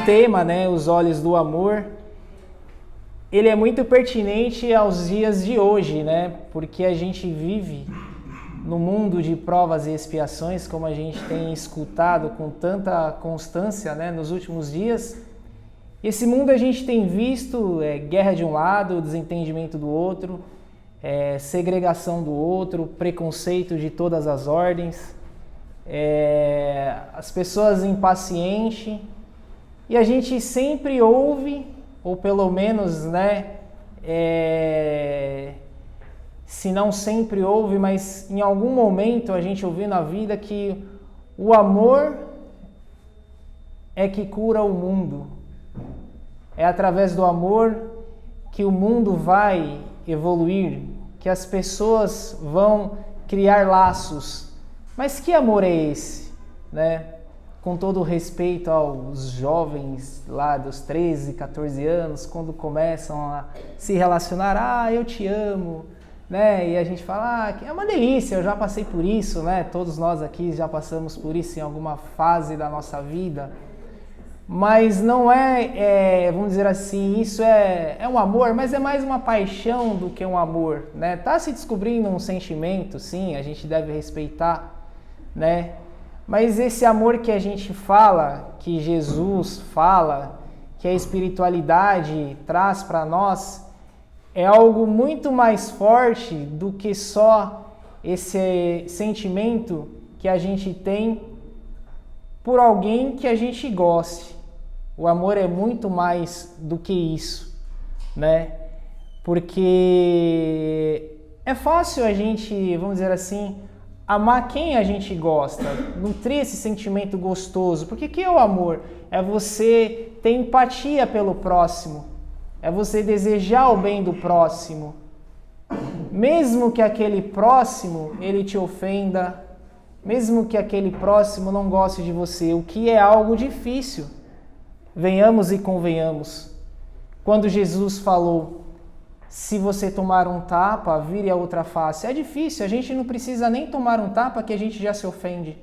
tema, né, Os Olhos do Amor, ele é muito pertinente aos dias de hoje, né? Porque a gente vive no mundo de provas e expiações, como a gente tem escutado com tanta constância, né, nos últimos dias. Esse mundo a gente tem visto guerra de um lado, desentendimento do outro, segregação do outro, preconceito de todas as ordens, as pessoas impacientes, e a gente sempre ouve, ou pelo menos, né, se não sempre ouve, mas em algum momento a gente ouviu na vida que o amor é que cura o mundo. É através do amor que o mundo vai evoluir, que as pessoas vão criar laços. Mas que amor é esse, né? Com todo o respeito aos jovens lá dos 13, 14 anos, quando começam a se relacionar, eu te amo, né? E a gente fala, que é uma delícia, eu já passei por isso, né? Todos nós aqui já passamos por isso em alguma fase da nossa vida. Mas não vamos dizer assim, isso é um amor, mas é mais uma paixão do que um amor, né? Tá se descobrindo um sentimento, sim, a gente deve respeitar, né? Mas esse amor que a gente fala, que Jesus fala, que a espiritualidade traz para nós, é algo muito mais forte do que só esse sentimento que a gente tem por alguém que a gente goste. O amor é muito mais do que isso, né? Porque é fácil a gente, vamos dizer assim, amar quem a gente gosta, nutrir esse sentimento gostoso. Porque o que é o amor? É você ter empatia pelo próximo, é você desejar o bem do próximo, mesmo que aquele próximo ele te ofenda, mesmo que aquele próximo não goste de você, o que é algo difícil. Venhamos e convenhamos. Quando Jesus falou, se você tomar um tapa, vire a outra face. É difícil, a gente não precisa nem tomar um tapa que a gente já se ofende.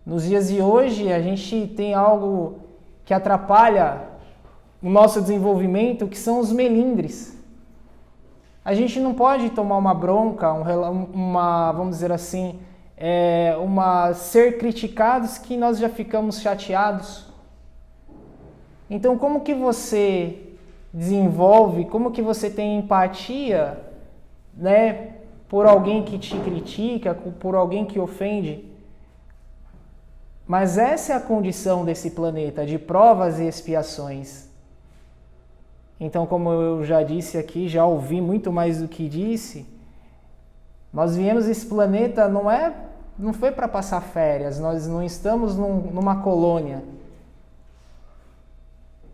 Nos dias de hoje, a gente tem algo que atrapalha o nosso desenvolvimento, que são os melindres. A gente não pode tomar uma bronca, vamos dizer assim, ser criticados que nós já ficamos chateados. Então, como que você desenvolve, como que você tem empatia, né, por alguém que te critica, por alguém que ofende? Mas essa é a condição desse planeta, de provas e expiações. Então, como eu já disse aqui, já ouvi muito mais do que disse, nós viemos esse planeta, não foi para passar férias, nós não estamos numa colônia.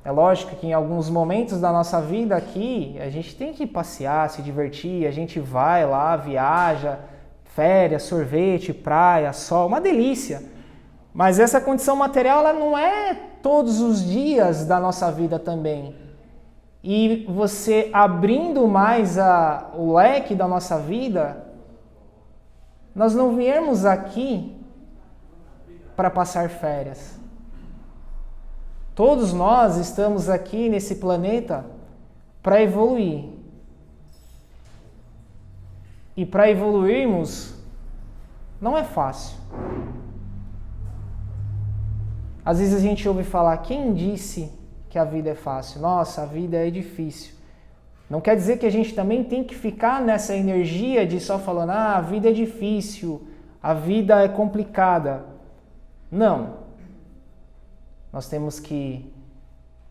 É lógico que em alguns momentos da nossa vida aqui, a gente tem que passear, se divertir, a gente vai lá, viaja, férias, sorvete, praia, sol, uma delícia. Mas essa condição material, ela não é todos os dias da nossa vida também. E você abrindo mais o leque da nossa vida, nós não viemos aqui para passar férias. Todos nós estamos aqui nesse planeta para evoluir. E para evoluirmos, não é fácil. Às vezes a gente ouve falar, quem disse que a vida é fácil? Nossa, a vida é difícil. Não quer dizer que a gente também tem que ficar nessa energia de só falando, a vida é difícil, a vida é complicada. Não. Nós temos que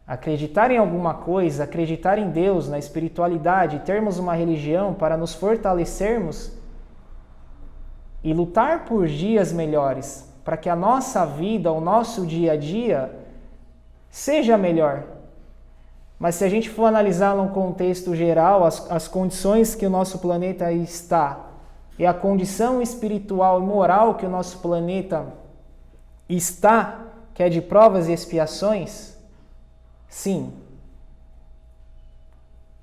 acreditar em alguma coisa, acreditar em Deus, na espiritualidade, termos uma religião para nos fortalecermos e lutar por dias melhores, para que a nossa vida, o nosso dia a dia, seja melhor. Mas se a gente for analisar num contexto geral, as condições que o nosso planeta está e a condição espiritual e moral que o nosso planeta está, que é de provas e expiações, sim,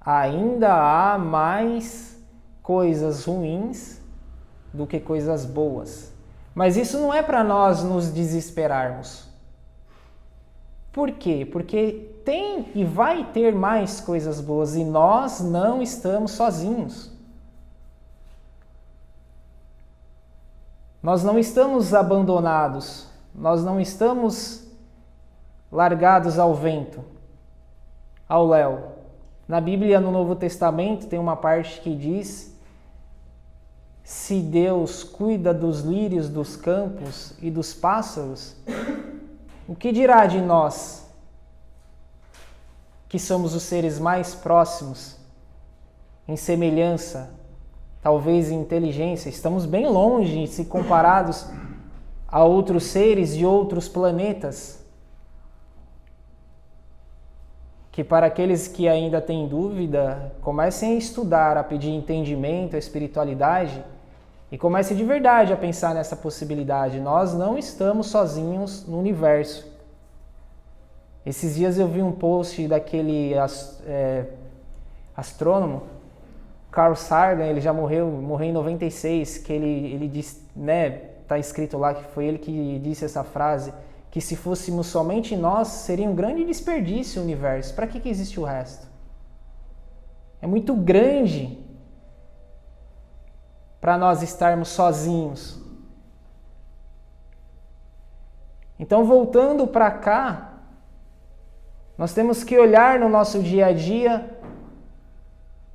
ainda há mais coisas ruins do que coisas boas. Mas isso não é para nós nos desesperarmos. Por quê? Porque tem e vai ter mais coisas boas e nós não estamos sozinhos. Nós não estamos abandonados, nós não estamos largados ao vento, ao léu. Na Bíblia, no Novo Testamento, tem uma parte que diz: se Deus cuida dos lírios dos campos e dos pássaros, o que dirá de nós, que somos os seres mais próximos, em semelhança, talvez em inteligência? Estamos bem longe se comparados a outros seres de outros planetas. Que para aqueles que ainda têm dúvida, comecem a estudar, a pedir entendimento, a espiritualidade, e comecem de verdade a pensar nessa possibilidade. Nós não estamos sozinhos no universo. Esses dias eu vi um post daquele astrônomo, Carl Sagan, ele já morreu em 96, que ele disse, né, tá escrito lá que foi ele que disse essa frase, que se fôssemos somente nós, seria um grande desperdício o universo. Para que existe o resto? É muito grande para nós estarmos sozinhos. Então, voltando para cá, nós temos que olhar no nosso dia a dia,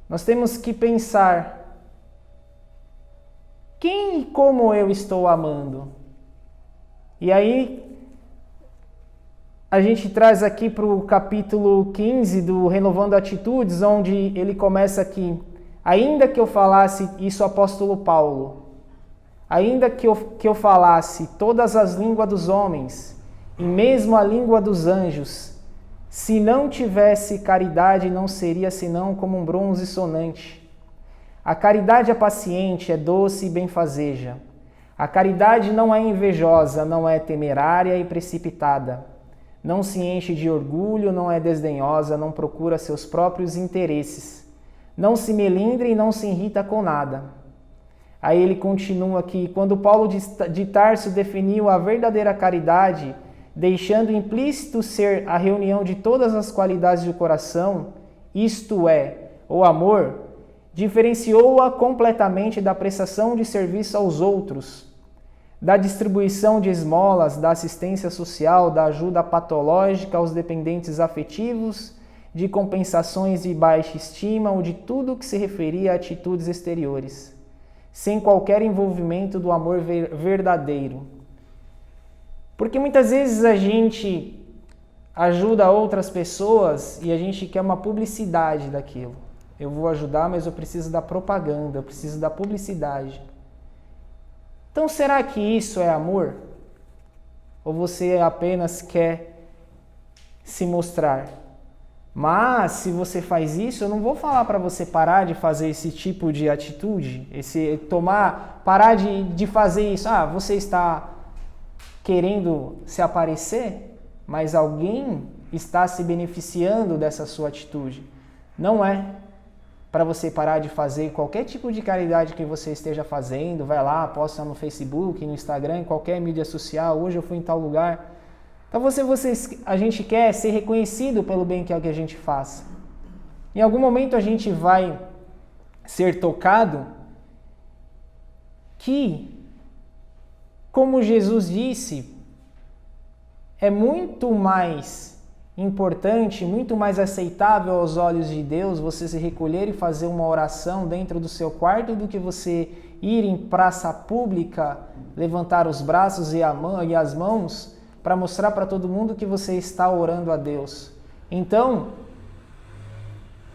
nós temos que pensar: quem e como eu estou amando? E aí, a gente traz aqui para o capítulo 15 do Renovando Atitudes, onde ele começa aqui: ainda que eu falasse, isso o apóstolo Paulo, ainda que eu falasse todas as línguas dos homens, e mesmo a língua dos anjos, se não tivesse caridade, não seria senão como um bronze sonante. A caridade é paciente, é doce e benfazeja. A caridade não é invejosa, não é temerária e precipitada. Não se enche de orgulho, não é desdenhosa, não procura seus próprios interesses. Não se melindra e não se irrita com nada. Aí ele continua aqui: quando Paulo de Tarso definiu a verdadeira caridade, deixando implícito ser a reunião de todas as qualidades do coração, isto é, o amor, diferenciou-a completamente da prestação de serviço aos outros, da distribuição de esmolas, da assistência social, da ajuda patológica aos dependentes afetivos, de compensações de baixa estima ou de tudo que se referia a atitudes exteriores, sem qualquer envolvimento do amor verdadeiro. Porque muitas vezes a gente ajuda outras pessoas e a gente quer uma publicidade daquilo. Eu vou ajudar, mas eu preciso da propaganda, eu preciso da publicidade. Então, será que isso é amor? Ou você apenas quer se mostrar? Mas, se você faz isso, eu não vou falar para você parar de fazer esse tipo de atitude, parar de fazer isso. Ah, você está querendo se aparecer, mas alguém está se beneficiando dessa sua atitude. Não é para você parar de fazer qualquer tipo de caridade que você esteja fazendo. Vai lá, posta no Facebook, no Instagram, em qualquer mídia social. Hoje eu fui em tal lugar. Então a gente quer ser reconhecido pelo bem que é o que a gente faz. Em algum momento a gente vai ser tocado que, como Jesus disse, é muito mais importante, muito mais aceitável aos olhos de Deus você se recolher e fazer uma oração dentro do seu quarto do que você ir em praça pública, levantar os braços e as mãos para mostrar para todo mundo que você está orando a Deus. Então,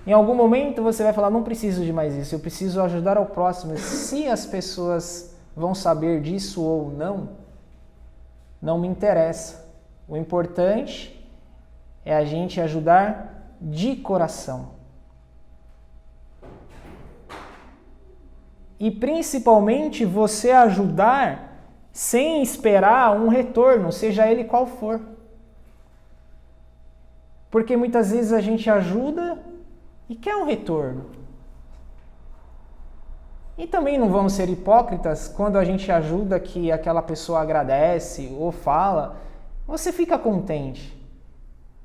em algum momento você vai falar: não preciso de mais isso, eu preciso ajudar ao próximo. Se as pessoas vão saber disso ou não me interessa. O importante é a gente ajudar de coração. E principalmente você ajudar sem esperar um retorno, seja ele qual for. Porque muitas vezes a gente ajuda e quer um retorno. E também não vamos ser hipócritas: quando a gente ajuda, que aquela pessoa agradece ou fala, você fica contente.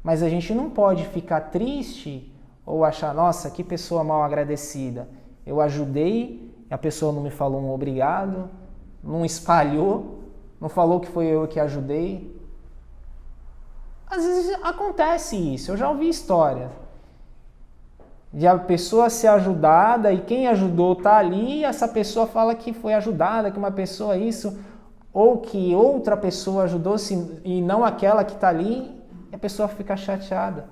Mas a gente não pode ficar triste ou achar, nossa, que pessoa mal agradecida. Eu ajudei, a pessoa não me falou um obrigado, não espalhou, não falou que foi eu que ajudei. Às vezes acontece isso, eu já ouvi história de a pessoa ser ajudada e quem ajudou tá ali e essa pessoa fala que foi ajudada, que uma pessoa isso, ou que outra pessoa ajudou e não aquela que tá ali, e a pessoa fica chateada.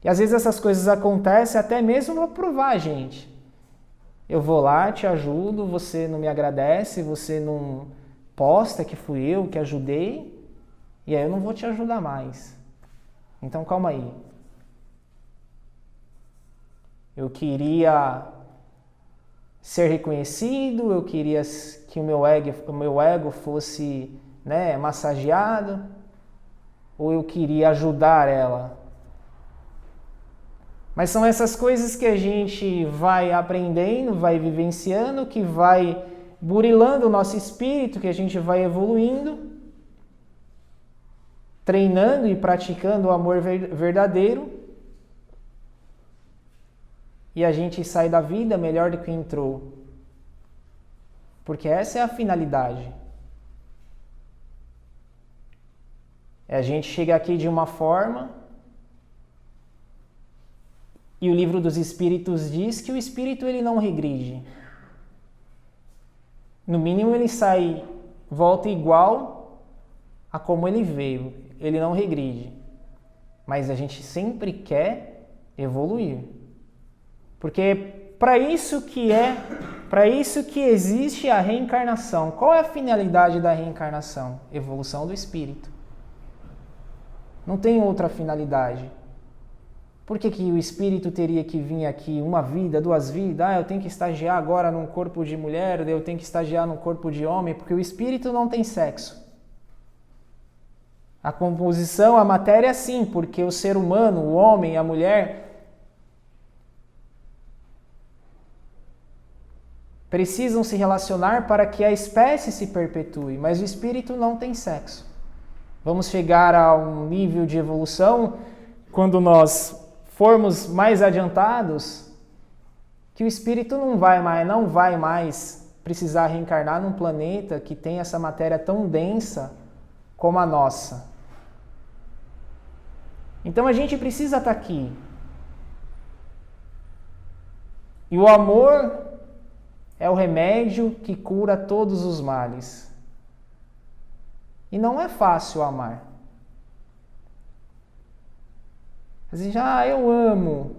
E às vezes essas coisas acontecem até mesmo para provar a gente. Eu vou lá, te ajudo, você não me agradece, você não posta que fui eu que ajudei, e aí eu não vou te ajudar mais. Então calma aí. Eu queria ser reconhecido, eu queria que o meu ego fosse, massageado, ou eu queria ajudar ela. Mas são essas coisas que a gente vai aprendendo, vai vivenciando, que vai burilando o nosso espírito, que a gente vai evoluindo, treinando e praticando o amor verdadeiro. E a gente sai da vida melhor do que entrou. Porque essa é a finalidade. A gente chega aqui de uma forma e o livro dos Espíritos diz que o espírito ele não regride. No mínimo ele volta igual a como ele veio. Ele não regride. Mas a gente sempre quer evoluir. Porque para isso que existe a reencarnação. Qual é a finalidade da reencarnação? Evolução do espírito. Não tem outra finalidade. Por que o espírito teria que vir aqui uma vida, 2 vidas? Eu tenho que estagiar agora num corpo de mulher, eu tenho que estagiar num corpo de homem, porque o espírito não tem sexo. A composição, a matéria sim, porque o ser humano, o homem, a mulher, precisam se relacionar para que a espécie se perpetue, mas o espírito não tem sexo. Vamos chegar a um nível de evolução, quando nós formos mais adiantados, que o espírito não vai mais precisar reencarnar num planeta que tem essa matéria tão densa como a nossa. Então a gente precisa estar aqui. E o amor é o remédio que cura todos os males. E não é fácil amar. Às vezes, eu amo.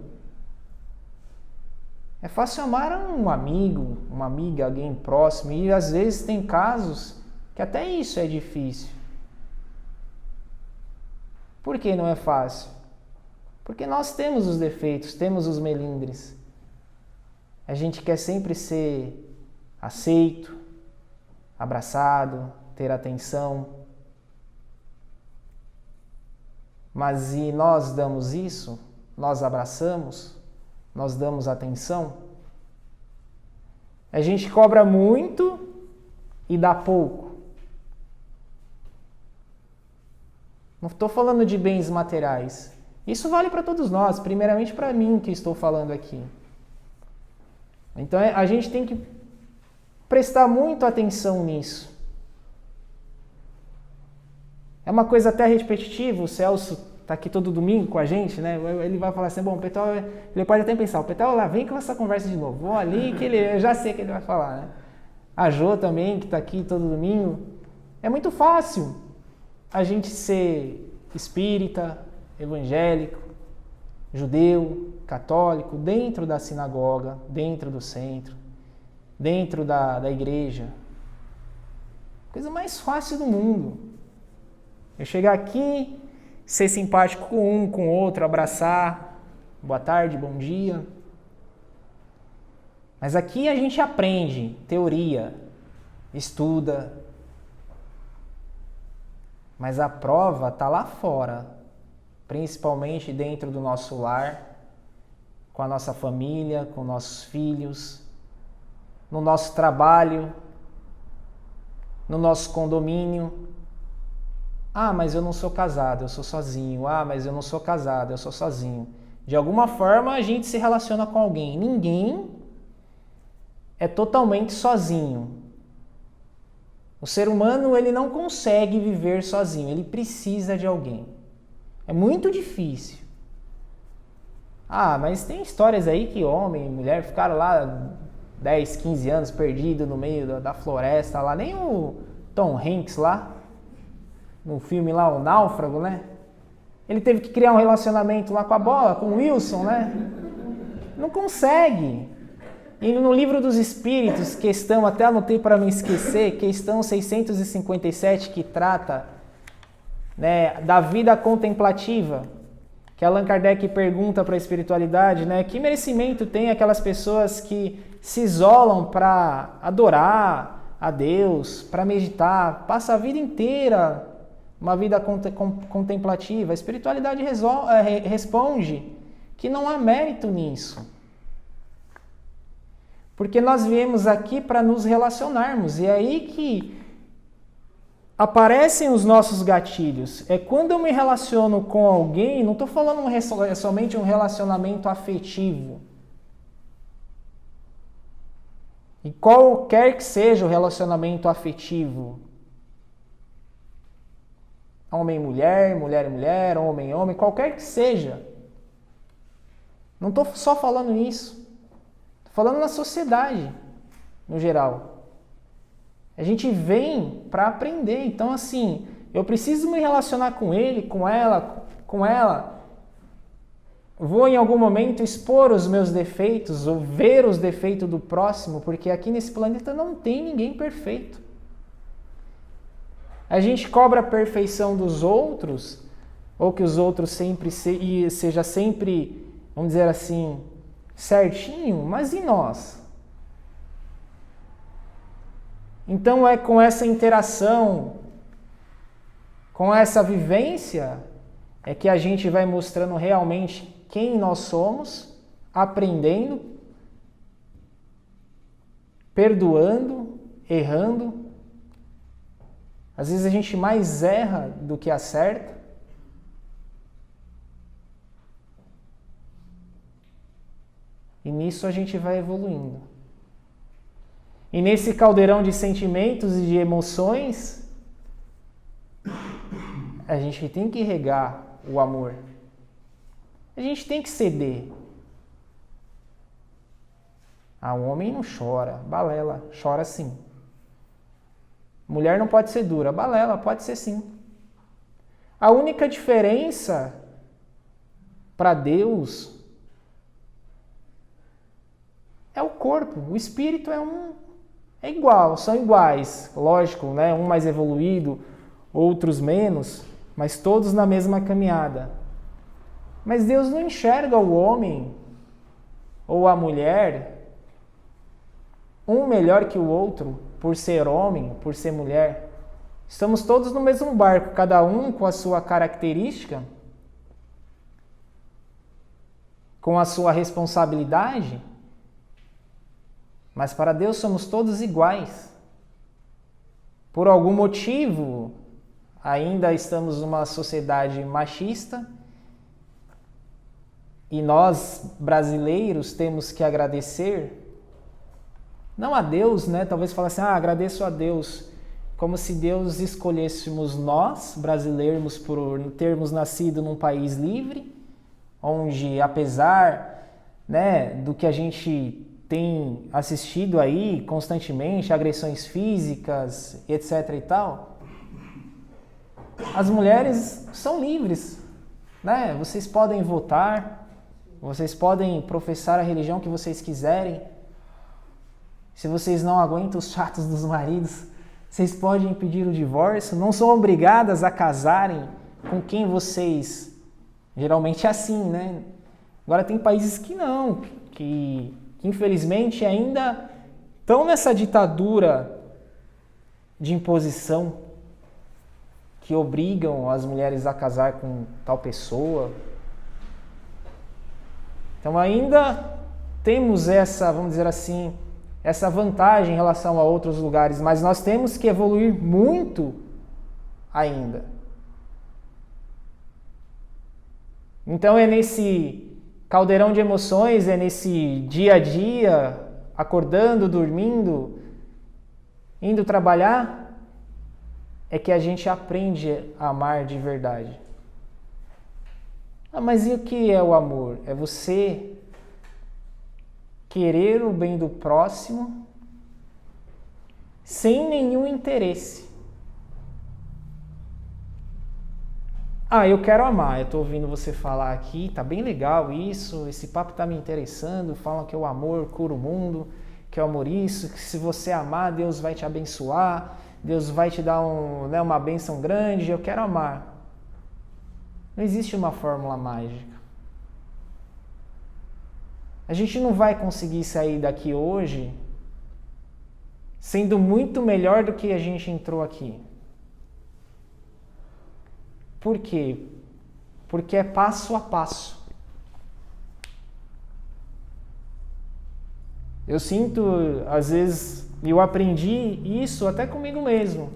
É fácil amar um amigo, uma amiga, alguém próximo. E às vezes tem casos que até isso é difícil. Por que não é fácil? Porque nós temos os defeitos, temos os melindres. A gente quer sempre ser aceito, abraçado, ter atenção. Mas e nós damos isso? Nós abraçamos? Nós damos atenção? A gente cobra muito e dá pouco. Não estou falando de bens materiais. Isso vale para todos nós, primeiramente para mim que estou falando aqui. Então a gente tem que prestar muito atenção nisso. É uma coisa até repetitiva, o Celso está aqui todo domingo com a gente, né? Ele vai falar assim, bom, o Petal, ele pode até pensar, o Petal lá, vem com essa conversa de novo, vou ali que eu já sei que ele vai falar, né? A Jo também, que está aqui todo domingo. É muito fácil a gente ser espírita, evangélico, judeu, católico, dentro da sinagoga, dentro do centro, dentro da igreja. Coisa mais fácil do mundo. Eu chegar aqui, ser simpático com um, com o outro, abraçar, boa tarde, bom dia. Mas aqui a gente aprende teoria, estuda. Mas a prova está lá fora, principalmente dentro do nosso lar, com a nossa família, com nossos filhos, no nosso trabalho, no nosso condomínio. Ah, mas eu não sou casado, eu sou sozinho. Ah, mas eu não sou casado, eu sou sozinho. De alguma forma a gente se relaciona com alguém. Ninguém é totalmente sozinho. O ser humano, ele não consegue viver sozinho, ele precisa de alguém. É muito difícil. Ah, mas tem histórias aí que homem e mulher ficaram lá 10, 15 anos perdidos no meio da floresta lá. Nem o Tom Hanks lá, no filme lá, O Náufrago, né? Ele teve que criar um relacionamento lá com a bola, com o Wilson, né? Não consegue. E no Livro dos Espíritos, questão, até anotei para não esquecer, questão 657, que trata, né, da vida contemplativa, que Allan Kardec pergunta para a espiritualidade, né, que merecimento tem aquelas pessoas que se isolam para adorar a Deus, para meditar, passa a vida inteira uma vida contemplativa. A espiritualidade responde que não há mérito nisso. Porque nós viemos aqui para nos relacionarmos. E é aí que aparecem os nossos gatilhos. É quando eu me relaciono com alguém, não estou falando somente um relacionamento afetivo. E qualquer que seja o relacionamento afetivo. Homem e mulher, mulher e mulher, homem e homem, qualquer que seja. Não estou só falando isso. Falando na sociedade, no geral. A gente vem para aprender. Então, assim, eu preciso me relacionar com ele, com ela. Vou, em algum momento, expor os meus defeitos ou ver os defeitos do próximo, porque aqui nesse planeta não tem ninguém perfeito. A gente cobra a perfeição dos outros, ou que os outros seja sempre, vamos dizer assim, certinho, mas e nós? Então é com essa interação, com essa vivência, é que a gente vai mostrando realmente quem nós somos, aprendendo, perdoando, errando. Às vezes a gente mais erra do que acerta. E nisso a gente vai evoluindo. E nesse caldeirão de sentimentos e de emoções, a gente tem que regar o amor. A gente tem que ceder. Ah, o homem não chora, balela, chora sim. Mulher não pode ser dura, balela, pode ser sim. A única diferença para Deus é o corpo, o espírito é igual, são iguais, lógico, né? Um mais evoluído, outros menos, mas todos na mesma caminhada. Mas Deus não enxerga o homem ou a mulher um melhor que o outro por ser homem, por ser mulher. Estamos todos no mesmo barco, cada um com a sua característica, com a sua responsabilidade. Mas para Deus somos todos iguais. Por algum motivo, ainda estamos numa sociedade machista e nós, brasileiros, temos que agradecer, não a Deus, né? Talvez falar assim, agradeço a Deus, como se Deus escolhêssemos nós, brasileiros, por termos nascido num país livre, onde apesar, né, do que a gente tem assistido aí constantemente, agressões físicas, etc e tal, as mulheres são livres, né? Vocês podem votar, vocês podem professar a religião que vocês quiserem. Se vocês não aguentam os chatos dos maridos, vocês podem pedir o divórcio, não são obrigadas a casarem com quem vocês... Geralmente é assim, né? Agora tem países que não, que infelizmente ainda estão nessa ditadura de imposição, que obrigam as mulheres a casar com tal pessoa. Então ainda temos essa, vamos dizer assim, essa vantagem em relação a outros lugares, mas nós temos que evoluir muito ainda. Então é nesse caldeirão de emoções, é nesse dia a dia, acordando, dormindo, indo trabalhar, é que a gente aprende a amar de verdade. Ah, mas e o que é o amor? É você querer o bem do próximo sem nenhum interesse. Ah, eu quero amar, eu tô ouvindo você falar aqui, tá bem legal isso, esse papo tá me interessando, falam que o amor cura o mundo, que é o amor isso, que se você amar, Deus vai te abençoar, Deus vai te dar uma bênção grande, eu quero amar. Não existe uma fórmula mágica. A gente não vai conseguir sair daqui hoje sendo muito melhor do que a gente entrou aqui. Por quê? Porque é passo a passo. Eu sinto, às vezes, eu aprendi isso até comigo mesmo.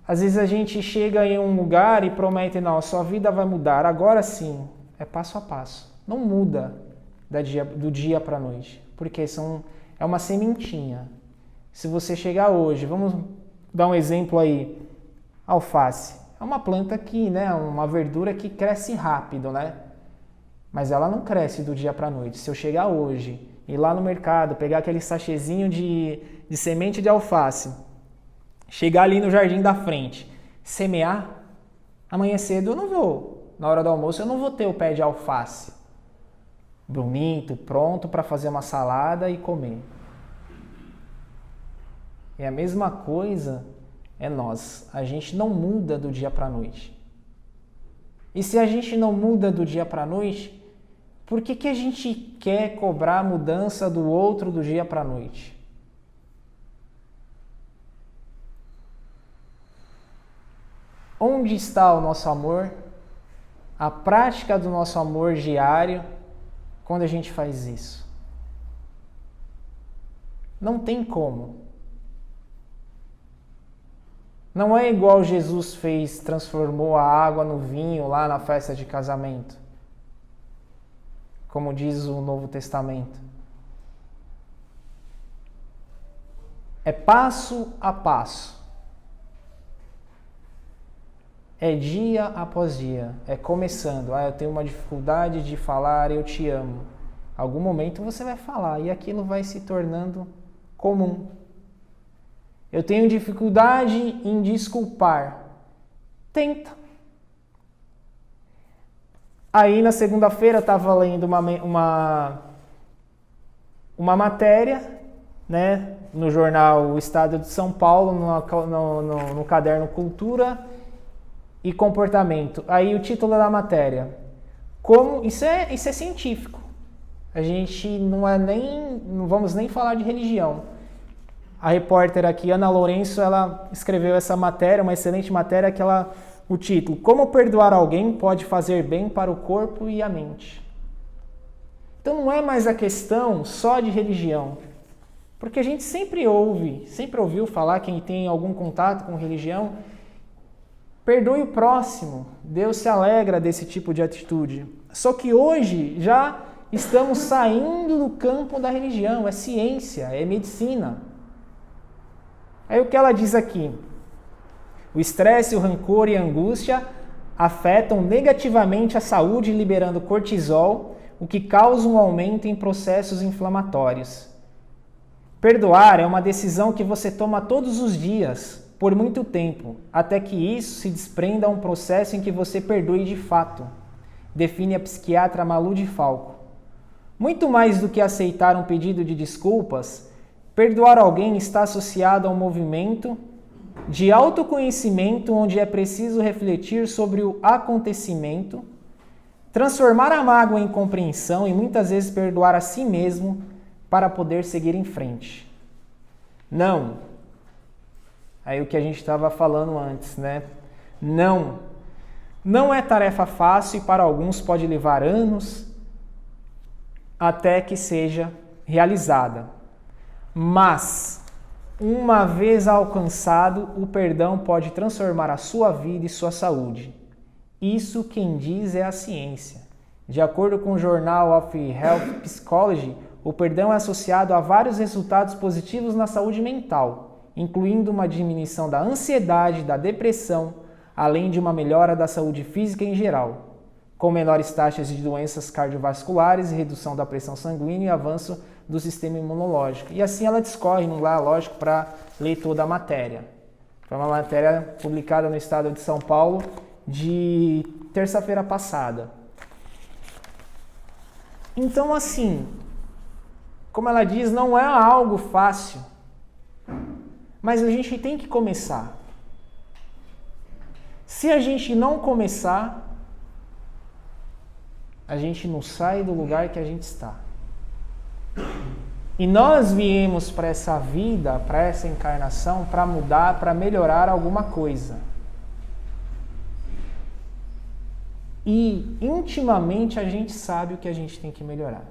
Às vezes a gente chega em um lugar e promete, não, a sua vida vai mudar. Agora sim, é passo a passo. Não muda do dia para a noite, porque é uma sementinha. Se você chegar hoje, vamos dar um exemplo aí, alface. É uma planta que, uma verdura que cresce rápido, né? Mas ela não cresce do dia para a noite. Se eu chegar hoje, ir lá no mercado, pegar aquele sachêzinho de semente de alface, chegar ali no jardim da frente, semear, amanhã cedo eu não vou, na hora do almoço eu não vou ter o pé de alface bonito, pronto para fazer uma salada e comer. E a mesma coisa é nós. A gente não muda do dia para a noite. E se a gente não muda do dia para a noite, por que a gente quer cobrar a mudança do outro do dia para a noite? Onde está o nosso amor? A prática do nosso amor diário quando a gente faz isso? Não tem como. Não é igual Jesus fez, transformou a água no vinho lá na festa de casamento, como diz o Novo Testamento. É passo a passo. É dia após dia. É começando. Ah, eu tenho uma dificuldade de falar eu te amo. Algum momento você vai falar e aquilo vai se tornando comum. Eu tenho dificuldade em desculpar. Tenta. Aí na segunda-feira eu estava lendo uma matéria, né, no jornal O Estado de São Paulo, no caderno Cultura e Comportamento. Aí o título da matéria. Isso é científico. A gente não vamos nem falar de religião. A repórter aqui, Ana Lourenço, ela escreveu essa matéria, uma excelente matéria, o título, Como perdoar alguém pode fazer bem para o corpo e a mente. Então não é mais a questão só de religião, porque a gente sempre ouviu falar, quem tem algum contato com religião, perdoe o próximo, Deus se alegra desse tipo de atitude. Só que hoje já estamos saindo do campo da religião, é ciência, é medicina. Aí o que ela diz aqui? O estresse, o rancor e a angústia afetam negativamente a saúde, liberando cortisol, o que causa um aumento em processos inflamatórios. Perdoar é uma decisão que você toma todos os dias, por muito tempo, até que isso se desprenda a um processo em que você perdoe de fato, define a psiquiatra Malu de Falco. Muito mais do que aceitar um pedido de desculpas, perdoar alguém está associado a um movimento de autoconhecimento onde é preciso refletir sobre o acontecimento, transformar a mágoa em compreensão e muitas vezes perdoar a si mesmo para poder seguir em frente. Não. Aí o que a gente estava falando antes, né? Não. Não é tarefa fácil e para alguns pode levar anos até que seja realizada. Mas, uma vez alcançado, o perdão pode transformar a sua vida e sua saúde. Isso quem diz é a ciência. De acordo com o Journal of Health Psychology, o perdão é associado a vários resultados positivos na saúde mental, incluindo uma diminuição da ansiedade, da depressão, além de uma melhora da saúde física em geral, com menores taxas de doenças cardiovasculares, redução da pressão sanguínea e avanço do sistema imunológico. E assim ela discorre, não dá, lógico, para ler toda a matéria. Foi uma matéria publicada no estado de São Paulo de terça-feira passada. Então, assim, como ela diz, não é algo fácil, mas a gente tem que começar. Se a gente não começar, a gente não sai do lugar que a gente está. E nós viemos para essa vida, para essa encarnação, para mudar, para melhorar alguma coisa. E intimamente a gente sabe o que a gente tem que melhorar.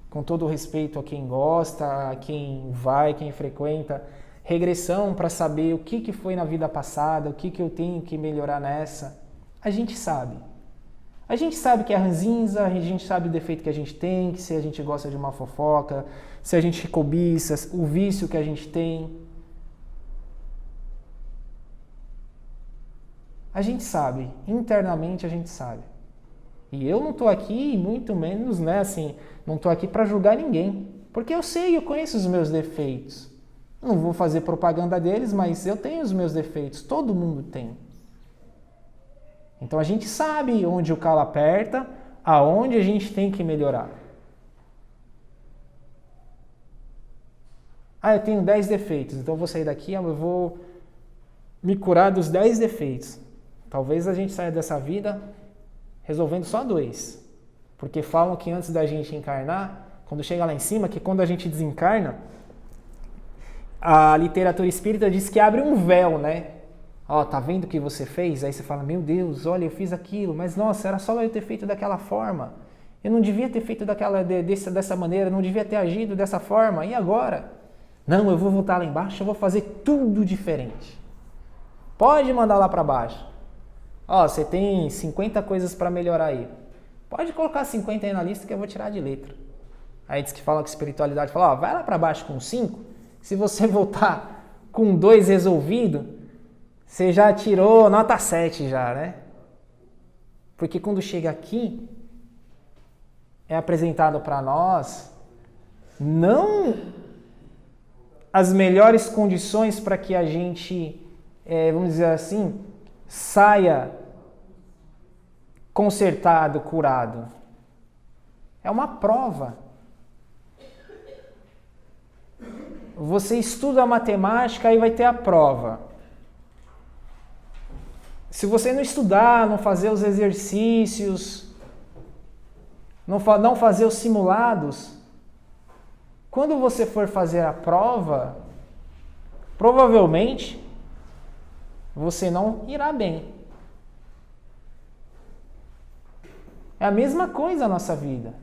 Com todo o respeito a quem gosta, a quem vai, quem frequenta, regressão para saber o que foi na vida passada, o que eu tenho que melhorar nessa. A gente sabe. A gente sabe que é ranzinza, a gente sabe o defeito que a gente tem, que se a gente gosta de uma fofoca, se a gente cobiça, o vício que a gente tem. A gente sabe, internamente a gente sabe. E eu não estou aqui, muito menos, né, assim, não estou aqui para julgar ninguém. Porque eu sei, eu conheço os meus defeitos. Não vou fazer propaganda deles, mas eu tenho os meus defeitos, todo mundo tem. Então a gente sabe onde o calo aperta, aonde a gente tem que melhorar. Eu tenho 10 defeitos, então eu vou sair daqui, eu vou me curar dos 10 defeitos. Talvez a gente saia dessa vida resolvendo só 2. Porque falam que antes da gente encarnar, quando chega lá em cima, que quando a gente desencarna, a literatura espírita diz que abre um véu, né? Tá vendo o que você fez? Aí você fala, meu Deus, olha, eu fiz aquilo, mas nossa, era só eu ter feito daquela forma. Eu não devia ter feito dessa maneira, não devia ter agido dessa forma. E agora? Não, eu vou voltar lá embaixo, eu vou fazer tudo diferente. Pode mandar lá para baixo. Você tem 50 coisas para melhorar aí. Pode colocar 50 aí na lista que eu vou tirar de letra. Aí diz que fala que espiritualidade, fala, vai lá para baixo com 5, se você voltar com 2 resolvido, você já tirou nota 7 já, né? Porque quando chega aqui, é apresentado para nós não as melhores condições para que a gente, vamos dizer assim, saia consertado, curado. É uma prova. Você estuda a matemática e vai ter a prova. Se você não estudar, não fazer os exercícios, não fazer os simulados, quando você for fazer a prova, provavelmente você não irá bem. É a mesma coisa a nossa vida.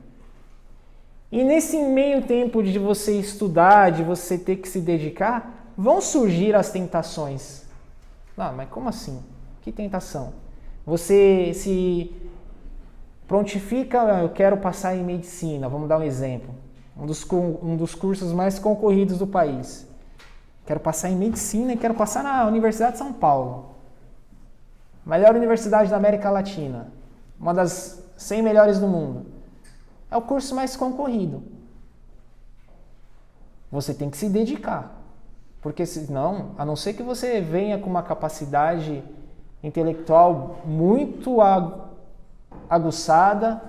E nesse meio tempo de você estudar, de você ter que se dedicar, vão surgir as tentações. Mas como assim? Que tentação? Você se prontifica, eu quero passar em medicina, vamos dar um exemplo. Um dos cursos mais concorridos do país. Quero passar em medicina e quero passar na Universidade de São Paulo. Melhor universidade da América Latina. Uma das 100 melhores do mundo. É o curso mais concorrido. Você tem que se dedicar. Porque senão, a não ser que você venha com uma capacidade intelectual muito aguçada,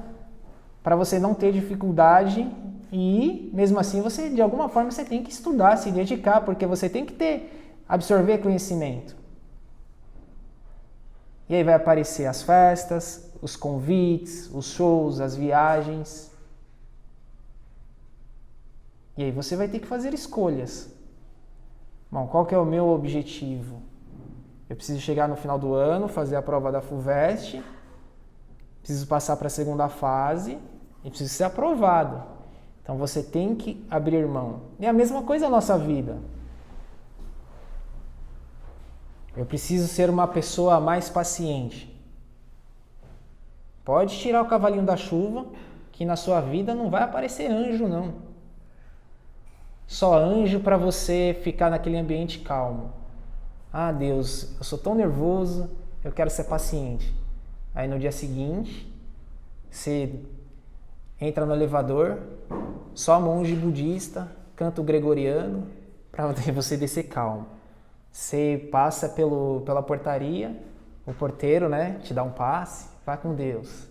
para você não ter dificuldade e, mesmo assim, você de alguma forma você tem que estudar, se dedicar, porque você tem que absorver conhecimento. E aí vai aparecer as festas, os convites, os shows, as viagens. E aí você vai ter que fazer escolhas. Bom, qual que é o meu objetivo? Eu preciso chegar no final do ano, fazer a prova da FUVEST, preciso passar para a segunda fase e preciso ser aprovado. Então você tem que abrir mão. E a mesma coisa na nossa vida. Eu preciso ser uma pessoa mais paciente. Pode tirar o cavalinho da chuva, que na sua vida não vai aparecer anjo, não. Só anjo para você ficar naquele ambiente calmo. Ah, Deus, eu sou tão nervoso, eu quero ser paciente. Aí no dia seguinte, você entra no elevador, só monge budista, canto gregoriano, para você descer calmo. Você passa pela portaria, o porteiro, né, te dá um passe, vai com Deus.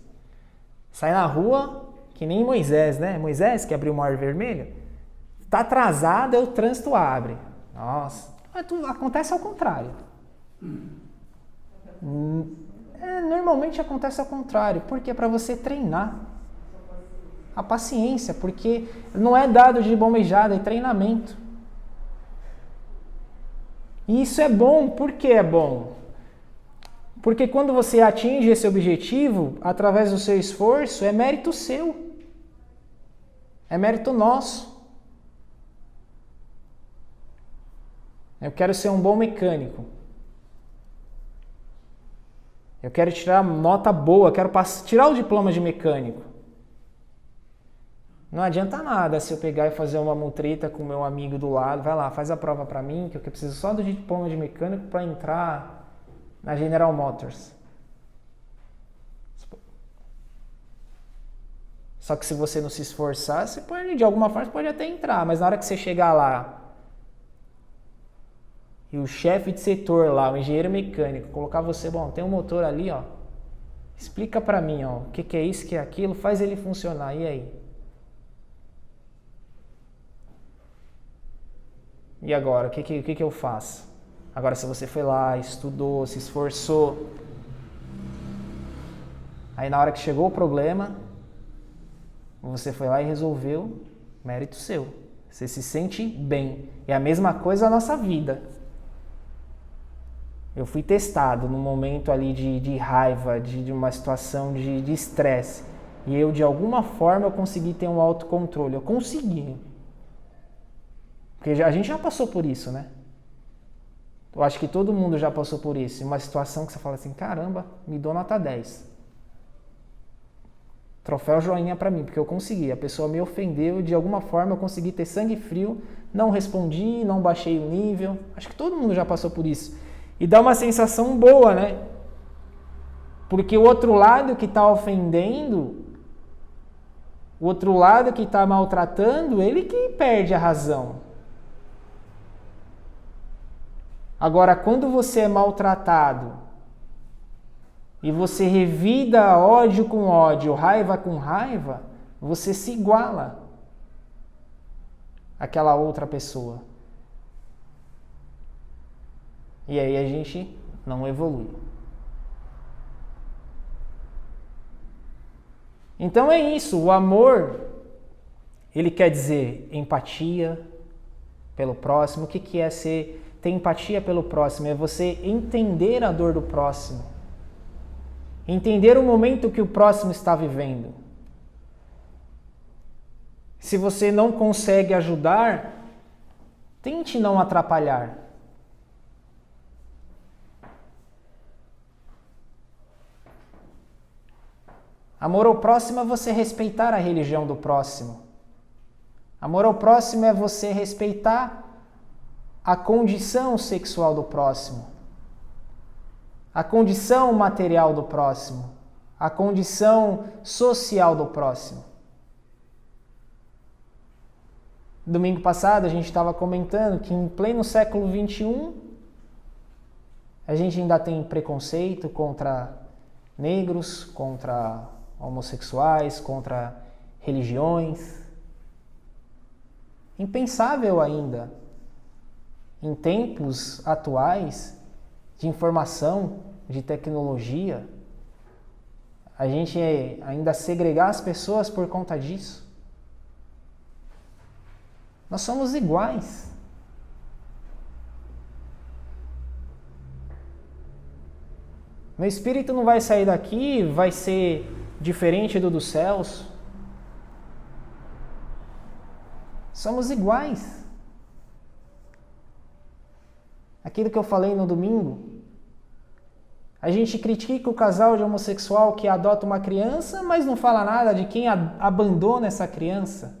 Sai na rua, que nem Moisés, né? Moisés que abriu o mar vermelho. Tá atrasado, o trânsito abre. Nossa, mas tudo acontece ao contrário. Normalmente acontece ao contrário, porque é para você treinar a paciência, porque não é dado de bombejada, é treinamento. E isso é bom, por que é bom? Porque quando você atinge esse objetivo, através do seu esforço, é mérito seu. É mérito nosso. Eu quero ser um bom mecânico. Eu quero tirar nota boa, quero tirar o diploma de mecânico. Não adianta nada se eu pegar e fazer uma mutreta com o meu amigo do lado, vai lá, faz a prova para mim, que eu preciso só do diploma de mecânico para entrar na General Motors. Só que se você não se esforçar, você pode, de alguma forma, pode até entrar, mas na hora que você chegar lá e o chefe de setor lá, o engenheiro mecânico, colocar você, bom, tem um motor ali, ó, explica para mim, ó, o que é isso, o que é aquilo, faz ele funcionar, e aí? E agora, o que eu faço? Agora, se você foi lá, estudou, se esforçou, aí na hora que chegou o problema, você foi lá e resolveu, mérito seu. Você se sente bem. É a mesma coisa na nossa vida. Eu fui testado num momento ali de raiva, de uma situação de estresse. E eu, de alguma forma, eu consegui ter um autocontrole. Eu consegui. Porque a gente já passou por isso, né? Eu acho que todo mundo já passou por isso. Uma situação que você fala assim, caramba, me dou nota 10. Troféu joinha pra mim, porque eu consegui. A pessoa me ofendeu, de alguma forma eu consegui ter sangue frio, não respondi, não baixei o nível. Acho que todo mundo já passou por isso. E dá uma sensação boa, né? Porque o outro lado que está ofendendo, o outro lado que está maltratando, ele que perde a razão. Agora, quando você é maltratado e você revida ódio com ódio, raiva com raiva, você se iguala àquela outra pessoa. E aí a gente não evolui. Então é isso, o amor, ele quer dizer empatia pelo próximo. O que é ter empatia pelo próximo? É você entender a dor do próximo. Entender o momento que o próximo está vivendo. Se você não consegue ajudar, tente não atrapalhar. Amor ao próximo é você respeitar a religião do próximo. Amor ao próximo é você respeitar a condição sexual do próximo, a condição material do próximo, a condição social do próximo. Domingo passado a gente estava comentando que em pleno século XXI a gente ainda tem preconceito contra negros, contra homossexuais, contra religiões. Impensável ainda, em tempos atuais de informação, de tecnologia, a gente ainda segregar as pessoas por conta disso. Nós somos iguais. Meu espírito não vai sair daqui, vai ser diferente do dos céus. Somos iguais. Aquilo que eu falei no domingo, A gente critica o casal de homossexual que adota uma criança, mas não fala nada de quem abandona essa criança.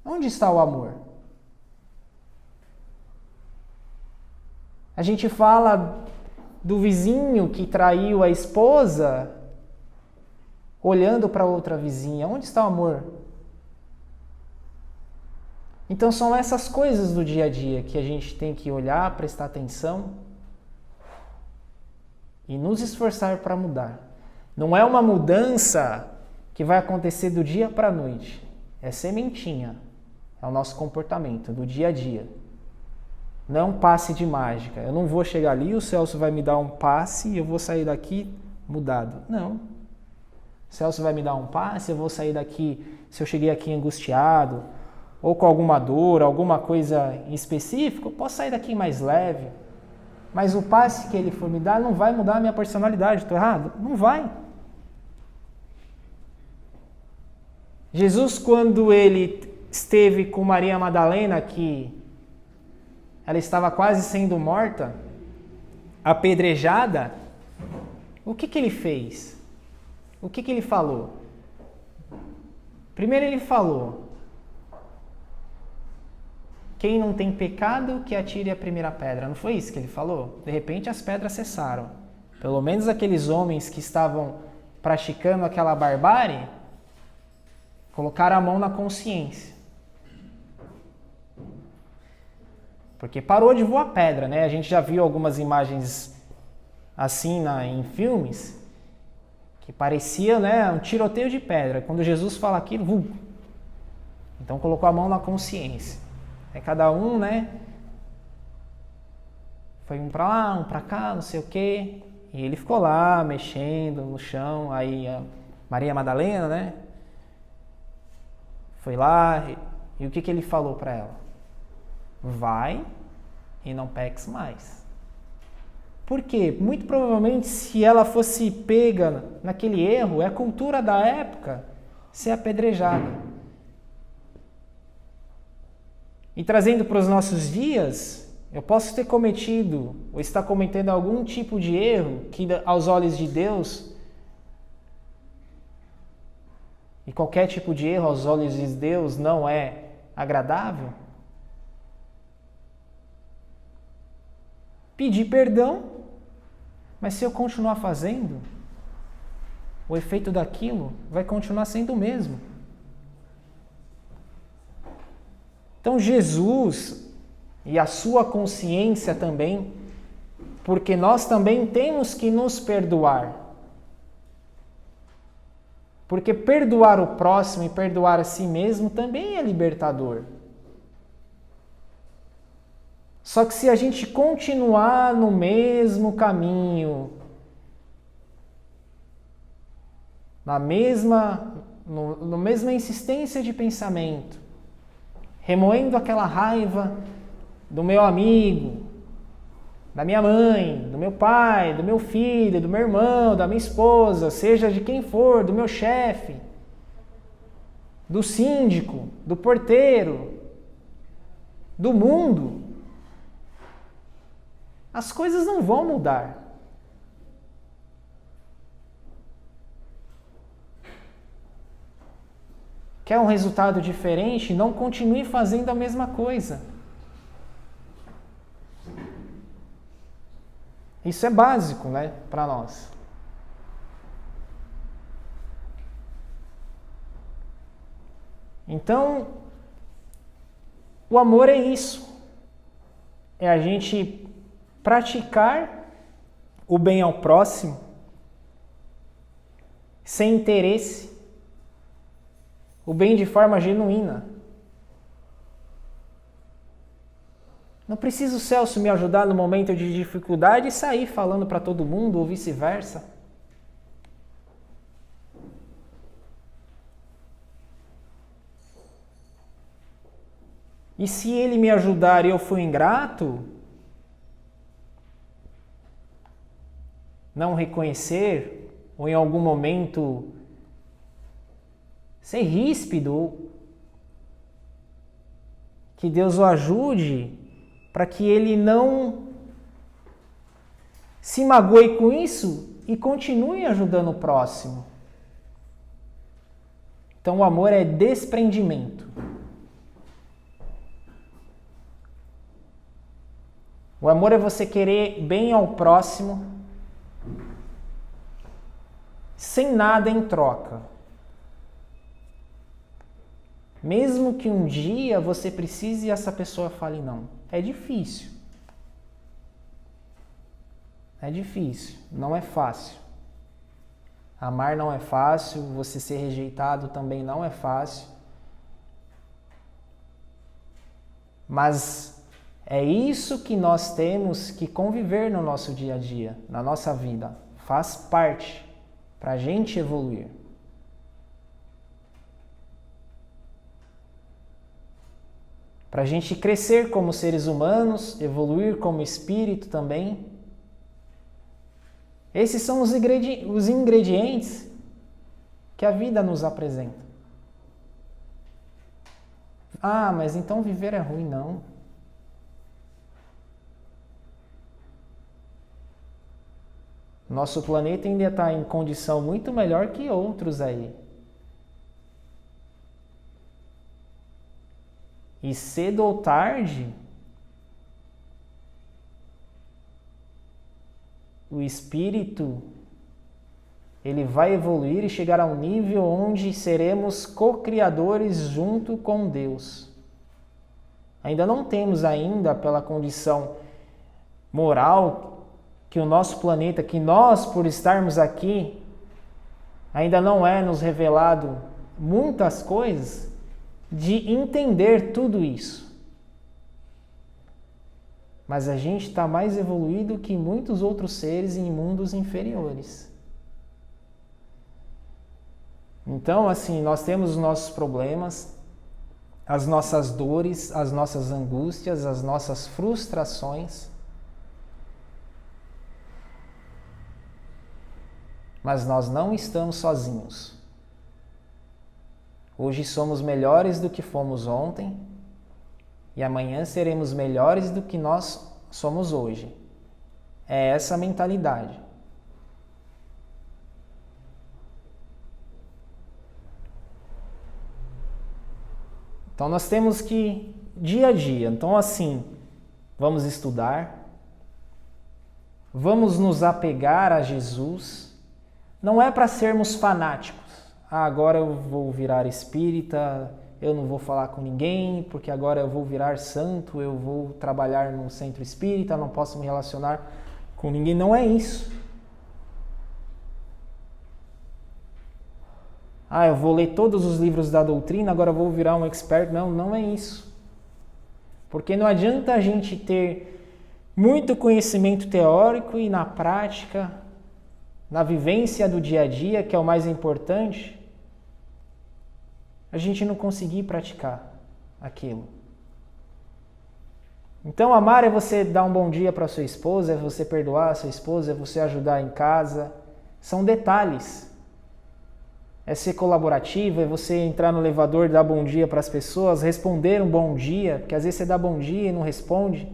Onde está o amor? A gente fala do vizinho que traiu a esposa, olhando para outra vizinha. Onde está o amor? Então são essas coisas do dia a dia que a gente tem que olhar, prestar atenção e nos esforçar para mudar. Não é uma mudança que vai acontecer do dia para a noite. É sementinha. É o nosso comportamento do dia a dia. Não é um passe de mágica. Eu não vou chegar ali, o Celso vai me dar um passe e eu vou sair daqui mudado. Não. O Celso vai me dar um passe, eu vou sair daqui, se eu cheguei aqui angustiado, ou com alguma dor, alguma coisa em específico, eu posso sair daqui mais leve. Mas o passe que ele for me dar não vai mudar a minha personalidade. Estou errado? Não vai. Jesus, quando ele esteve com Maria Madalena, que ela estava quase sendo morta, apedrejada, o que ele fez? O que ele falou? Primeiro ele falou: quem não tem pecado, que atire a primeira pedra. Não foi isso que ele falou? De repente as pedras cessaram. Pelo menos aqueles homens que estavam praticando aquela barbárie colocaram a mão na consciência. Porque parou de voar pedra, né? A gente já viu algumas imagens assim em filmes que parecia, né, um tiroteio de pedra. Quando Jesus fala aquilo, então colocou a mão na consciência. Aí cada um, né, foi um para lá, um para cá, não sei o quê. E ele ficou lá, mexendo no chão. Aí a Maria Madalena, né, foi lá. E o que ele falou para ela? Vai e não peques mais. Por quê? Muito provavelmente, se ela fosse pega naquele erro, é a cultura da época ser apedrejada. E trazendo para os nossos dias, eu posso ter cometido ou estar cometendo algum tipo de erro que aos olhos de Deus, e qualquer tipo de erro aos olhos de Deus não é agradável. Pedir perdão, mas se eu continuar fazendo, o efeito daquilo vai continuar sendo o mesmo. Então Jesus e a sua consciência também, porque nós também temos que nos perdoar. Porque perdoar o próximo e perdoar a si mesmo também é libertador. Só que se a gente continuar no mesmo caminho, na mesma insistência de pensamento, remoendo aquela raiva do meu amigo, da minha mãe, do meu pai, do meu filho, do meu irmão, da minha esposa, seja de quem for, do meu chefe, do síndico, do porteiro, do mundo, as coisas não vão mudar. Quer um resultado diferente? Não continue fazendo a mesma coisa. Isso é básico, né, para nós. Então, o amor é isso. É a gente praticar o bem ao próximo sem interesse, o bem de forma genuína. Não precisa o Celso me ajudar no momento de dificuldade e sair falando para todo mundo ou vice-versa. E se ele me ajudar e eu for ingrato, não reconhecer, ou em algum momento ser ríspido, que Deus o ajude para que ele não se magoe com isso e continue ajudando o próximo. Então o amor é desprendimento. O amor é você querer bem ao próximo, sem nada em troca. Mesmo que um dia você precise e essa pessoa fale não. É difícil. É difícil, não é fácil. Amar não é fácil, você ser rejeitado também não é fácil. Mas é isso que nós temos que conviver no nosso dia a dia, na nossa vida. Faz parte para a gente evoluir. Para a gente crescer como seres humanos, evoluir como espírito também. Esses são os ingredientes que a vida nos apresenta. Ah, mas então viver é ruim, não. Nosso planeta ainda está em condição muito melhor que outros aí. E cedo ou tarde, o espírito, ele vai evoluir e chegar a um nível onde seremos co-criadores junto com Deus. Ainda não temos ainda, pela condição moral, que o nosso planeta, que nós, por estarmos aqui, ainda não é nos revelado muitas coisas de entender tudo isso. Mas a gente está mais evoluído que muitos outros seres em mundos inferiores. Então, assim, nós temos os nossos problemas, as nossas dores, as nossas angústias, as nossas frustrações. Mas nós não estamos sozinhos. Hoje somos melhores do que fomos ontem. E amanhã seremos melhores do que nós somos hoje. É essa a mentalidade. Então nós temos que, dia a dia, então assim, vamos estudar, vamos nos apegar a Jesus. Não é para sermos fanáticos. Ah, agora eu vou virar espírita, eu não vou falar com ninguém, porque agora eu vou virar santo, eu vou trabalhar no centro espírita, não posso me relacionar com ninguém. Não é isso. Ah, eu vou ler todos os livros da doutrina, agora eu vou virar um expert. Não, não é isso. Porque não adianta a gente ter muito conhecimento teórico e na prática, na vivência do dia a dia, que é o mais importante, a gente não conseguir praticar aquilo. Então, amar é você dar um bom dia para sua esposa, é você perdoar a sua esposa, é você ajudar em casa. São detalhes. É ser colaborativo, é você entrar no elevador, dar bom dia para as pessoas, responder um bom dia, porque às vezes você dá bom dia e não responde,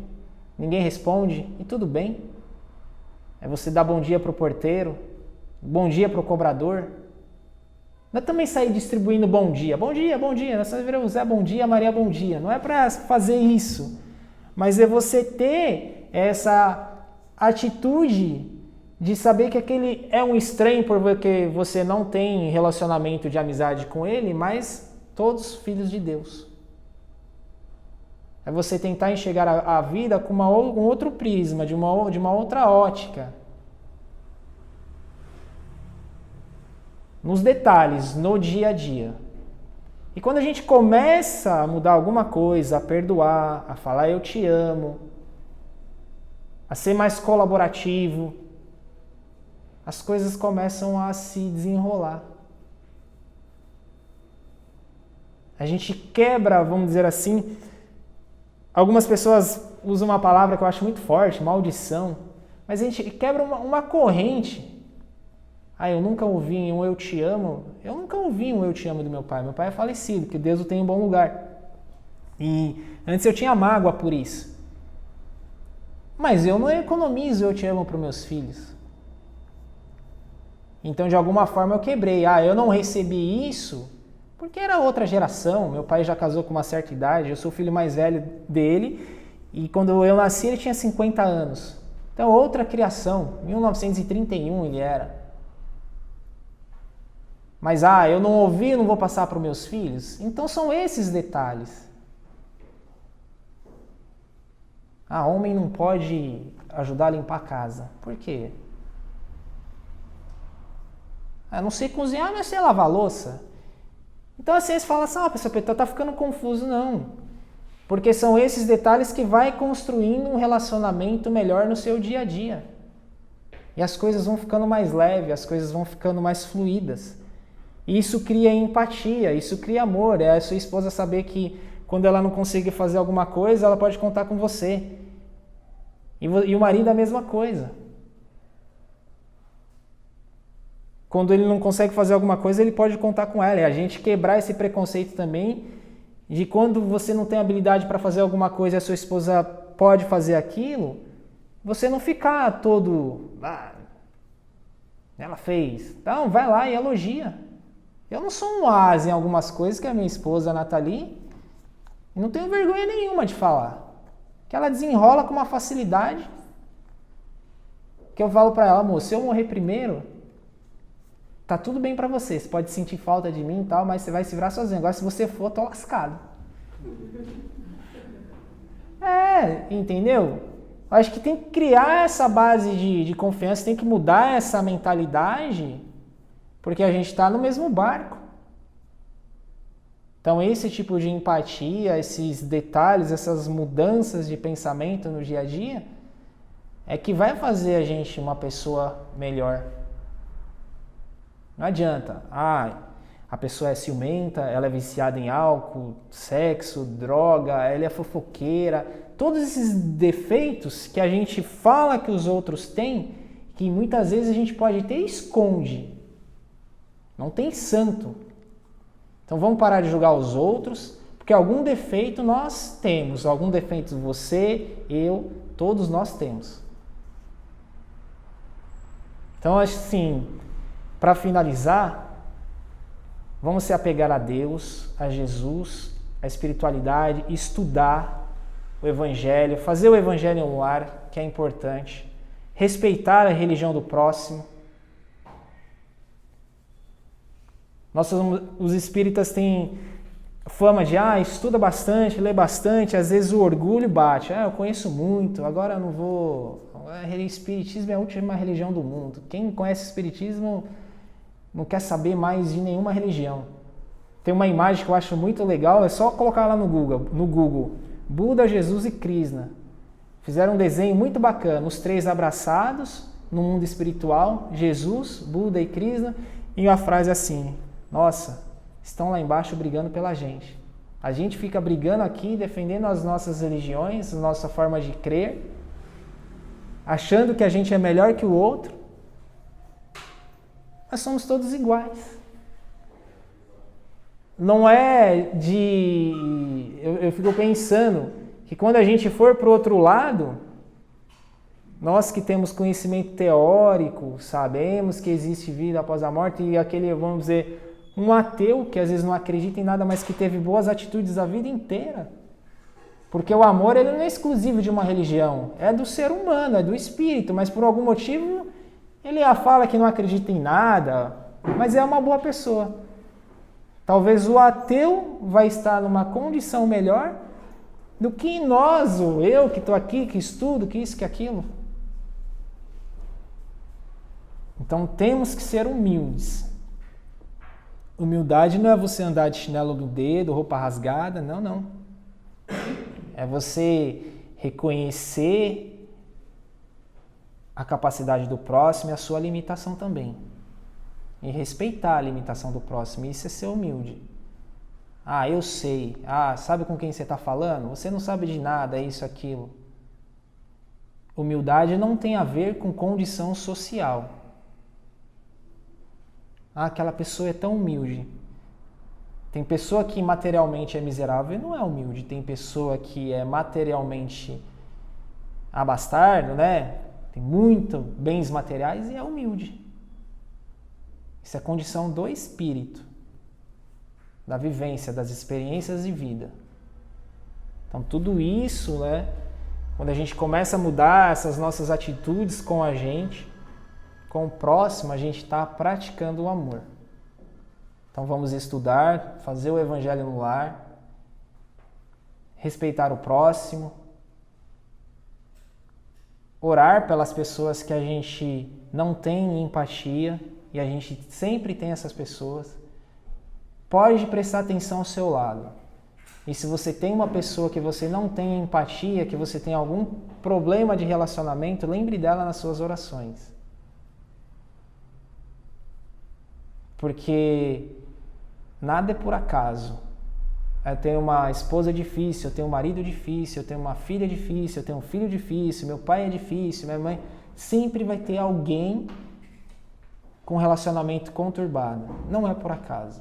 ninguém responde, e tudo bem. É você dar bom dia para o porteiro, bom dia para o cobrador. Não é também sair distribuindo bom dia. Bom dia, bom dia. Nós devemos usar bom dia, Maria, bom dia. Não é para fazer isso. Mas é você ter essa atitude de saber que aquele é um estranho porque você não tem relacionamento de amizade com ele, mas todos filhos de Deus. É você tentar enxergar a vida com um outro prisma, de uma outra ótica. Nos detalhes, no dia a dia. E quando a gente começa a mudar alguma coisa, a perdoar, a falar eu te amo, a ser mais colaborativo, as coisas começam a se desenrolar. A gente quebra, vamos dizer assim, algumas pessoas usam uma palavra que eu acho muito forte, maldição, mas a gente quebra uma corrente. Ah, eu nunca ouvi um eu te amo. Eu nunca ouvi um eu te amo do meu pai. Meu pai é falecido, que Deus o tem em bom lugar. E antes eu tinha mágoa por isso. Mas eu não economizo, eu te amo para os meus filhos. Então, de alguma forma, eu quebrei. Eu não recebi isso porque era outra geração. Meu pai já casou com uma certa idade, eu sou o filho mais velho dele. E quando eu nasci, ele tinha 50 anos. Então, outra criação. 1931 ele era. Mas, eu não ouvi, eu não vou passar para os meus filhos. Então, são esses detalhes. Homem não pode ajudar a limpar a casa. Por quê? Eu não sei cozinhar, mas sei lavar a louça. Então, assim, você fala assim, pessoa, tá ficando confuso. Não. Porque são esses detalhes que vai construindo um relacionamento melhor no seu dia a dia. E as coisas vão ficando mais leves, as coisas vão ficando mais fluídas. E isso cria empatia, isso cria amor. É a sua esposa saber que quando ela não conseguir fazer alguma coisa, ela pode contar com você. E o marido a mesma coisa. Quando ele não consegue fazer alguma coisa, ele pode contar com ela. E a gente quebrar esse preconceito também de quando você não tem habilidade para fazer alguma coisa e a sua esposa pode fazer aquilo, você não ficar todo... ela fez. Então, vai lá e elogia. Eu não sou um asa em algumas coisas que a minha esposa, a Nathalie, não tenho vergonha nenhuma de falar. Que ela desenrola com uma facilidade. Que eu falo para ela, amor, se eu morrer primeiro, tá tudo bem pra você. Você pode sentir falta de mim e tal, mas você vai se virar sozinho. Agora, se você for, eu tô lascado. Entendeu? Eu acho que tem que criar essa base de confiança, tem que mudar essa mentalidade, porque a gente tá no mesmo barco. Então, esse tipo de empatia, esses detalhes, essas mudanças de pensamento no dia a dia, é que vai fazer a gente uma pessoa melhor. Não adianta. A pessoa é ciumenta, ela é viciada em álcool, sexo, droga, ela é fofoqueira. Todos esses defeitos que a gente fala que os outros têm, que muitas vezes a gente pode ter, esconde. Não tem santo. Então vamos parar de julgar os outros, porque algum defeito nós temos. Algum defeito você, eu, todos nós temos. Então, assim, para finalizar, vamos se apegar a Deus, a Jesus, a espiritualidade, estudar o Evangelho, fazer o Evangelho no lar, que é importante, respeitar a religião do próximo. Os espíritas têm fama de, estuda bastante, lê bastante, às vezes o orgulho bate. Eu conheço muito, agora eu não vou... O espiritismo é a última religião do mundo. Quem conhece espiritismo não quer saber mais de nenhuma religião. Tem uma imagem que eu acho muito legal, é só colocar lá no Google. Buda, Jesus e Krishna. Fizeram um desenho muito bacana, os três abraçados no mundo espiritual, Jesus, Buda e Krishna, e a frase assim: nossa, estão lá embaixo brigando pela gente. A gente fica brigando aqui, defendendo as nossas religiões, a nossa forma de crer, achando que a gente é melhor que o outro. Nós somos todos iguais. Não é de... Eu fico pensando que quando a gente for para o outro lado, nós que temos conhecimento teórico, sabemos que existe vida após a morte, e aquele, vamos dizer, um ateu que às vezes não acredita em nada, mas que teve boas atitudes a vida inteira. Porque o amor ele não é exclusivo de uma religião, é do ser humano, é do espírito, mas por algum motivo ele fala que não acredita em nada, mas é uma boa pessoa. Talvez o ateu vai estar numa condição melhor do que nós, ou eu que estou aqui, que estudo, que isso, que aquilo. Então temos que ser humildes. Humildade não é você andar de chinelo no dedo, roupa rasgada, não. É você reconhecer a capacidade do próximo e a sua limitação também. E respeitar a limitação do próximo. Isso é ser humilde. Eu sei. Sabe com quem você está falando? Você não sabe de nada, é isso, aquilo. Humildade não tem a ver com condição social. Aquela pessoa é tão humilde. Tem pessoa que materialmente é miserável e não é humilde. Tem pessoa que é materialmente abastardo, né? Tem muito bens materiais e é humilde. Isso é condição do espírito, da vivência, das experiências de vida. Então tudo isso, né? Quando a gente começa a mudar essas nossas atitudes com a gente, com o próximo, a gente está praticando o amor. Então vamos estudar, fazer o evangelho no lar, respeitar o próximo, orar pelas pessoas que a gente não tem empatia, e a gente sempre tem essas pessoas. Pode prestar atenção ao seu lado. E se você tem uma pessoa que você não tem empatia, que você tem algum problema de relacionamento, lembre dela nas suas orações. Porque nada é por acaso. Eu tenho uma esposa difícil, eu tenho um marido difícil, eu tenho uma filha difícil, eu tenho um filho difícil, meu pai é difícil, minha mãe... Sempre vai ter alguém com relacionamento conturbado. Não é por acaso.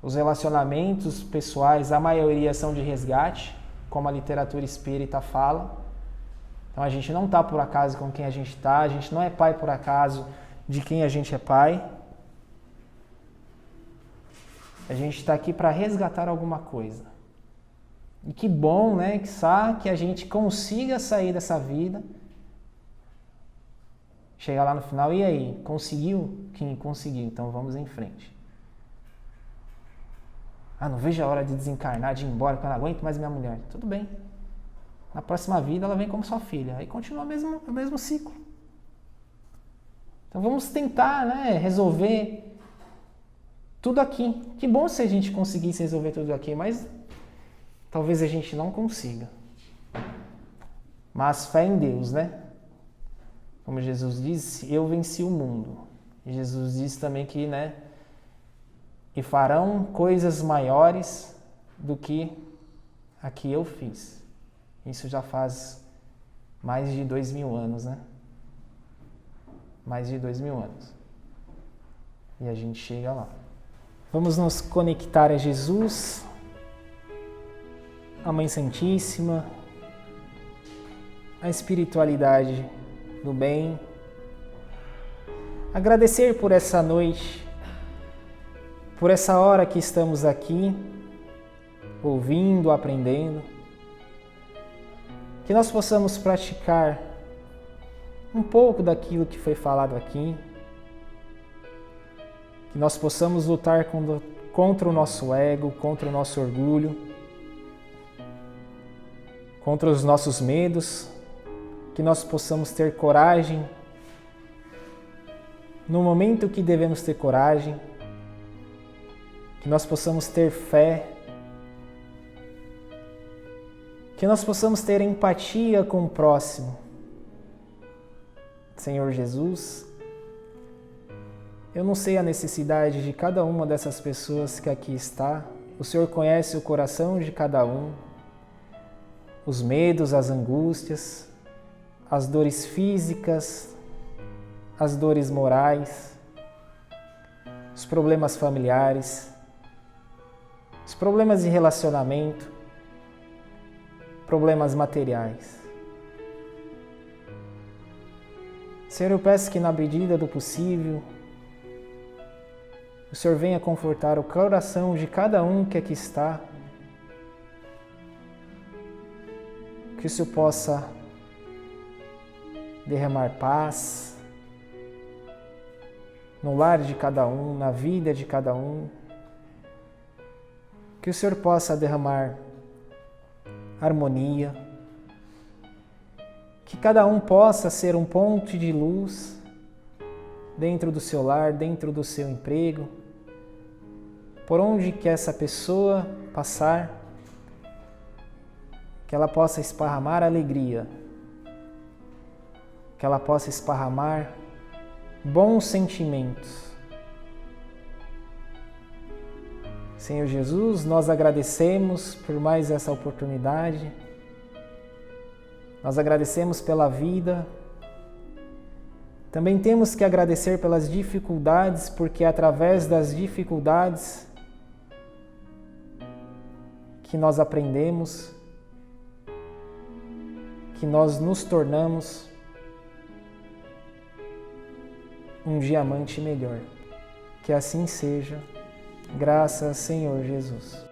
Os relacionamentos pessoais, a maioria são de resgate, como a literatura espírita fala. Então a gente não está por acaso com quem a gente está, a gente não é pai por acaso de quem a gente é pai. A gente está aqui para resgatar alguma coisa. E que bom, né, que a gente consiga sair dessa vida, chegar lá no final, e aí, conseguiu? Quem conseguiu? Então vamos em frente. Não vejo a hora de desencarnar, de ir embora, porque eu não aguento mais minha mulher. Tudo bem. Na próxima vida ela vem como sua filha. Aí continua o mesmo ciclo. Então vamos tentar, né, resolver tudo aqui. Que bom se a gente conseguisse resolver tudo aqui, mas talvez a gente não consiga. Mas fé em Deus, né? Como Jesus disse, eu venci o mundo. E Jesus disse também que, né, e farão coisas maiores do que a que eu fiz. Isso já faz mais de 2000 anos, né? Mais de 2000 anos. E a gente chega lá. Vamos nos conectar a Jesus, a Mãe Santíssima, a espiritualidade do bem. Agradecer por essa noite, por essa hora que estamos aqui, ouvindo, aprendendo. Que nós possamos praticar um pouco daquilo que foi falado aqui. Que nós possamos lutar contra o nosso ego, contra o nosso orgulho, contra os nossos medos. Que nós possamos ter coragem no momento que devemos ter coragem. Que nós possamos ter fé. Que nós possamos ter empatia com o próximo. Senhor Jesus, eu não sei a necessidade de cada uma dessas pessoas que aqui está. O Senhor conhece o coração de cada um, os medos, as angústias, as dores físicas, as dores morais, os problemas familiares, os problemas de relacionamento, problemas materiais. Senhor, eu peço que na medida do possível, o Senhor venha confortar o coração de cada um que aqui está, que o Senhor possa derramar paz no lar de cada um, na vida de cada um, que o Senhor possa derramar harmonia, que cada um possa ser um ponto de luz dentro do seu lar, dentro do seu emprego, por onde que essa pessoa passar, que ela possa esparramar alegria, que ela possa esparramar bons sentimentos. Senhor Jesus, nós agradecemos por mais essa oportunidade, nós agradecemos pela vida. Também temos que agradecer pelas dificuldades, porque é através das dificuldades que nós aprendemos, que nós nos tornamos um diamante melhor. Que assim seja, graças Senhor Jesus.